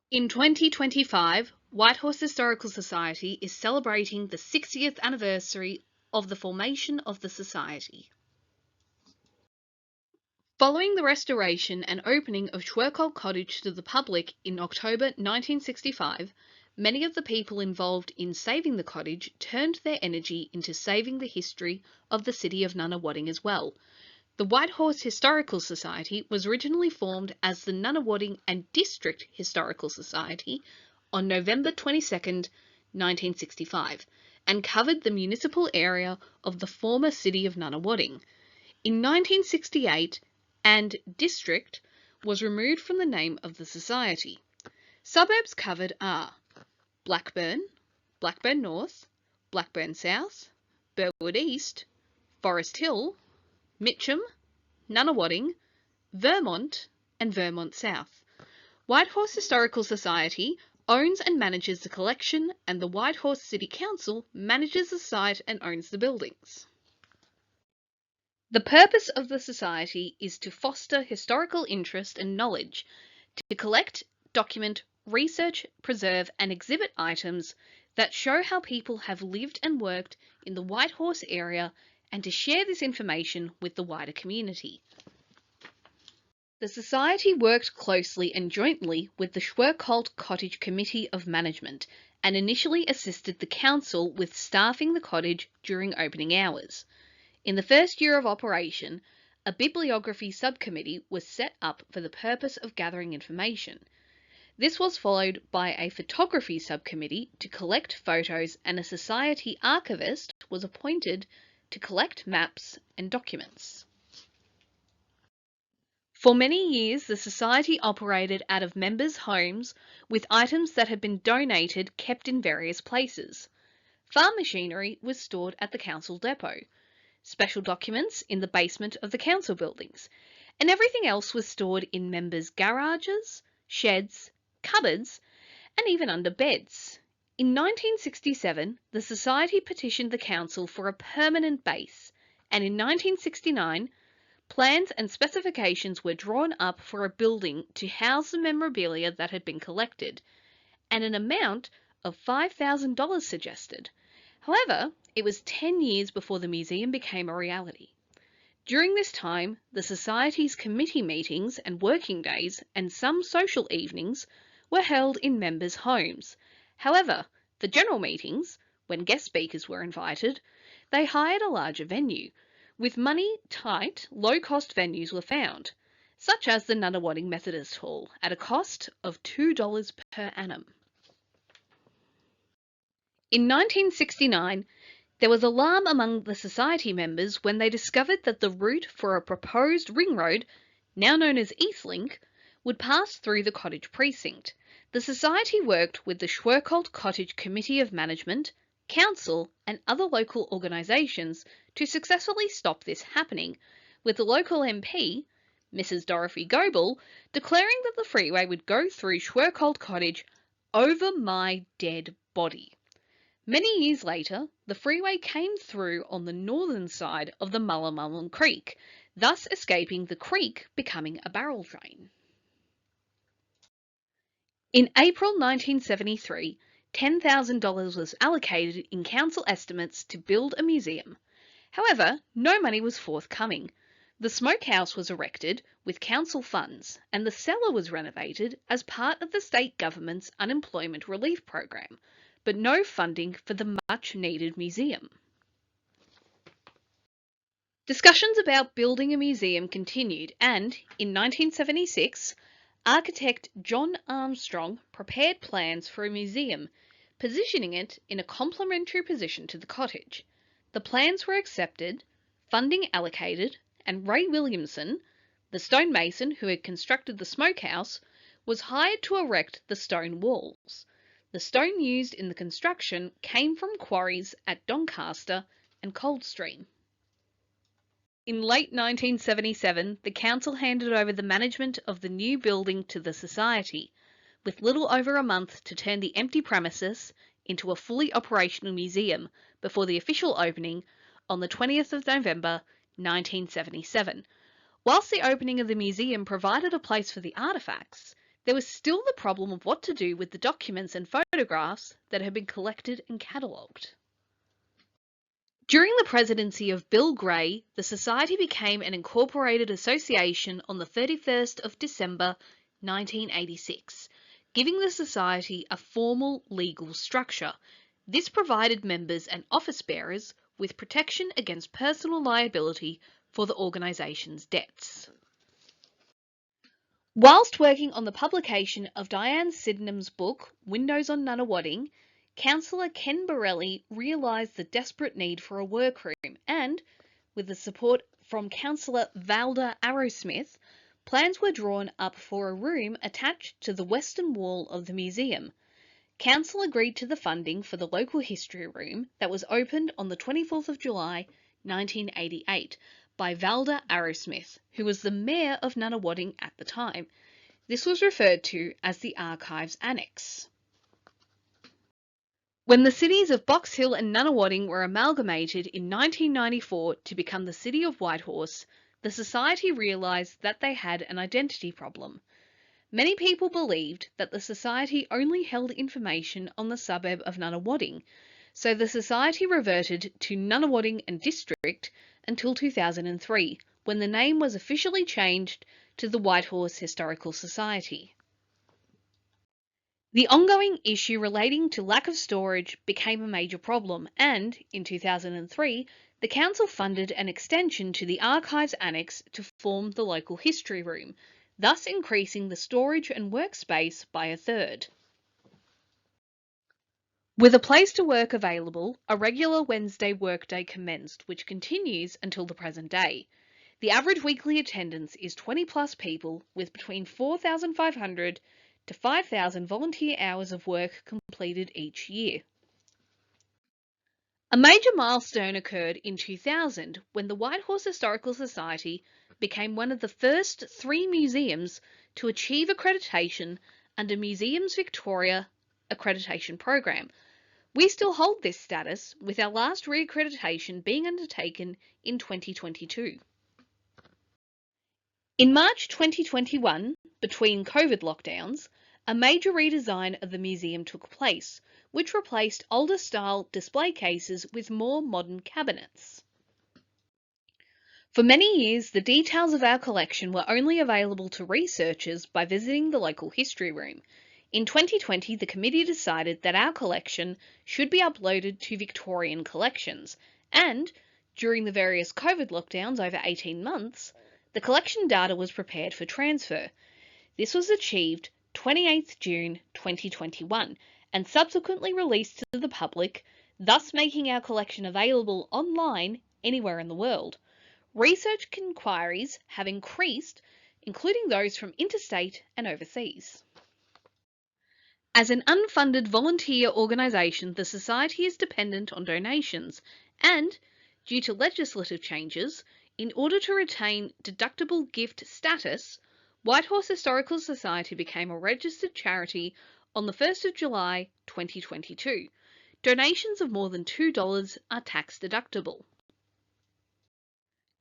In 2025, Whitehorse Historical Society is celebrating the 60th anniversary of the formation of the Society. Following the restoration and opening of Schwerkolt Cottage to the public in October 1965, many of the people involved in saving the cottage turned their energy into saving the history of the city of Nunawading as well. The Whitehorse Historical Society was originally formed as the Nunawading and District Historical Society on November 22, 1965, and covered the municipal area of the former city of Nunawading. In 1968, and District was removed from the name of the society. Suburbs covered are Blackburn, Blackburn North, Blackburn South, Burwood East, Forest Hill, Mitcham, Nunawading, Vermont, and Vermont South. Whitehorse Historical Society owns and manages the collection, and the Whitehorse City Council manages the site and owns the buildings. The purpose of the Society is to foster historical interest and knowledge, to collect, document, research, preserve, and exhibit items that show how people have lived and worked in the Whitehorse area, and to share this information with the wider community. The Society worked closely and jointly with the Schwerkolt Cottage Committee of Management and initially assisted the Council with staffing the cottage during opening hours. In the first year of operation, a bibliography subcommittee was set up for the purpose of gathering information. This was followed by a photography subcommittee to collect photos, and a Society archivist was appointed to collect maps and documents. For many years, the Society operated out of members' homes with items that had been donated kept in various places. Farm machinery was stored at the council depot, special documents in the basement of the council buildings, and everything else was stored in members' garages, sheds, cupboards, and even under beds. In 1967, the Society petitioned the council for a permanent base, and in 1969, plans and specifications were drawn up for a building to house the memorabilia that had been collected, and an amount of $5,000 suggested. However, it was 10 years before the museum became a reality. During this time, the Society's committee meetings and working days and some social evenings were held in members' homes. However, for general meetings, when guest speakers were invited, they hired a larger venue. With money tight, low-cost venues were found, such as the Nunawading Methodist Hall, at a cost of $2 per annum. In 1969, there was alarm among the Society members when they discovered that the route for a proposed ring road, now known as Eastlink, would pass through the cottage precinct. The Society worked with the Schwerkolt Cottage Committee of Management, Council, and other local organisations to successfully stop this happening, with the local MP, Mrs. Dorothy Goebel, declaring that the freeway would go through Schwerkolt Cottage over my dead body. Many years later, the freeway came through on the northern side of the Mullumbimble Creek, thus escaping the creek becoming a barrel drain. In April 1973, $10,000 was allocated in council estimates to build a museum. However, no money was forthcoming. The smokehouse was erected with council funds, and the cellar was renovated as part of the state government's unemployment relief program, but no funding for the much-needed museum. Discussions about building a museum continued, and in 1976, architect John Armstrong prepared plans for a museum, positioning it in a complementary position to the cottage. The plans were accepted, funding allocated, and Ray Williamson, the stonemason who had constructed the smokehouse, was hired to erect the stone walls. The stone used in the construction came from quarries at Doncaster and Coldstream. In late 1977, the council handed over the management of the new building to the Society, with little over a month to turn the empty premises into a fully operational museum before the official opening on the 20th of November 1977. Whilst the opening of the museum provided a place for the artefacts, there was still the problem of what to do with the documents and photographs that had been collected and catalogued. During the presidency of Bill Gray, the Society became an incorporated association on the 31st of December 1986, giving the Society a formal legal structure. This provided members and office bearers with protection against personal liability for the organisation's debts. Whilst working on the publication of Diane Sydenham's book, Windows on Nunawading, Councillor Ken Borelli realised the desperate need for a workroom and, with the support from Councillor Valda Arrowsmith, plans were drawn up for a room attached to the western wall of the museum. Council agreed to the funding for the local history room that was opened on the 24th of July 1988 by Valda Arrowsmith, who was the Mayor of Nunawading at the time. This was referred to as the Archives Annex. When the cities of Box Hill and Nunawading were amalgamated in 1994 to become the city of Whitehorse, the Society realised that they had an identity problem. Many people believed that the Society only held information on the suburb of Nunawading, so the Society reverted to Nunawading and District until 2003, when the name was officially changed to the Whitehorse Historical Society. The ongoing issue relating to lack of storage became a major problem and, in 2003, the Council funded an extension to the Archives Annex to form the local history room, thus increasing the storage and workspace by a third. With a place to work available, a regular Wednesday workday commenced, which continues until the present day. The average weekly attendance is 20 plus people, with between 4,500 to 5,000 volunteer hours of work completed each year. A major milestone occurred in 2000 when the Whitehorse Historical Society became one of the first 3 museums to achieve accreditation under Museums Victoria accreditation program. We still hold this status, with our last reaccreditation being undertaken in 2022. In March 2021, between COVID lockdowns, a major redesign of the museum took place, which replaced older style display cases with more modern cabinets. For many years, the details of our collection were only available to researchers by visiting the local history room. In 2020, the committee decided that our collection should be uploaded to Victorian collections, and, during the various COVID lockdowns over 18 months, the collection data was prepared for transfer. This was achieved 28th June 2021 and subsequently released to the public, thus making our collection available online anywhere in the world. Research inquiries have increased, including those from interstate and overseas. As an unfunded volunteer organisation, the Society is dependent on donations and, due to legislative changes, in order to retain deductible gift status, Whitehorse Historical Society became a registered charity on the 1st of July 2022. Donations of more than $2 are tax deductible.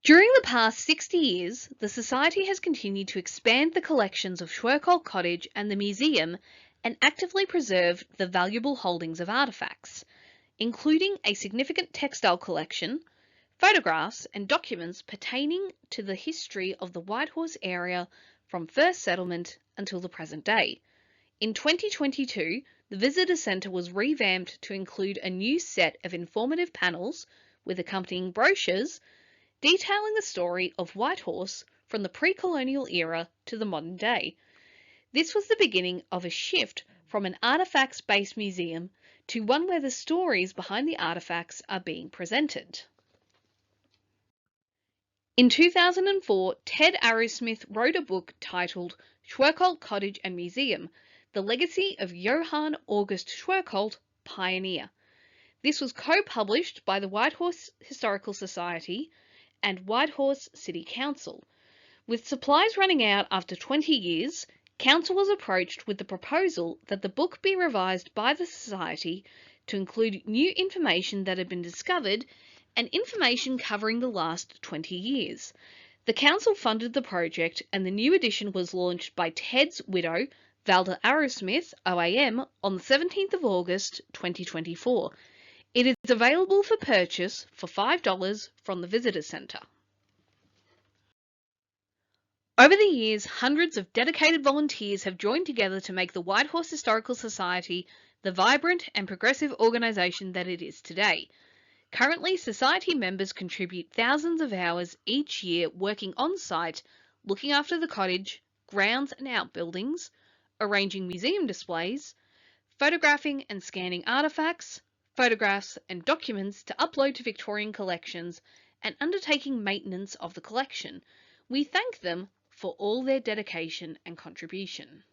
During the past 60 years, the Society has continued to expand the collections of Schwerkolt Cottage and the museum and actively preserved the valuable holdings of artefacts, including a significant textile collection, photographs and documents pertaining to the history of the Whitehorse area from first settlement until the present day. In 2022, the Visitor Centre was revamped to include a new set of informative panels with accompanying brochures detailing the story of Whitehorse from the pre-colonial era to the modern day. This was the beginning of a shift from an artefacts-based museum to one where the stories behind the artefacts are being presented. In 2004, Ted Arrowsmith wrote a book titled Schwerkolt Cottage and Museum, The Legacy of Johann August Schwerkolt, Pioneer. This was co-published by the Whitehorse Historical Society and Whitehorse City Council. With supplies running out after 20 years, Council was approached with the proposal that the book be revised by the Society to include new information that had been discovered and information covering the last 20 years. The Council funded the project and the new edition was launched by Ted's widow, Valda Arrowsmith, OAM, on the 17th of August 2024. It is available for purchase for $5 from the Visitor Centre. Over the years, hundreds of dedicated volunteers have joined together to make the Whitehorse Historical Society the vibrant and progressive organisation that it is today. Currently, Society members contribute thousands of hours each year working on site, looking after the cottage, grounds and outbuildings, arranging museum displays, photographing and scanning artefacts, photographs and documents to upload to Victorian collections, and undertaking maintenance of the collection. We thank them for all their dedication and contribution.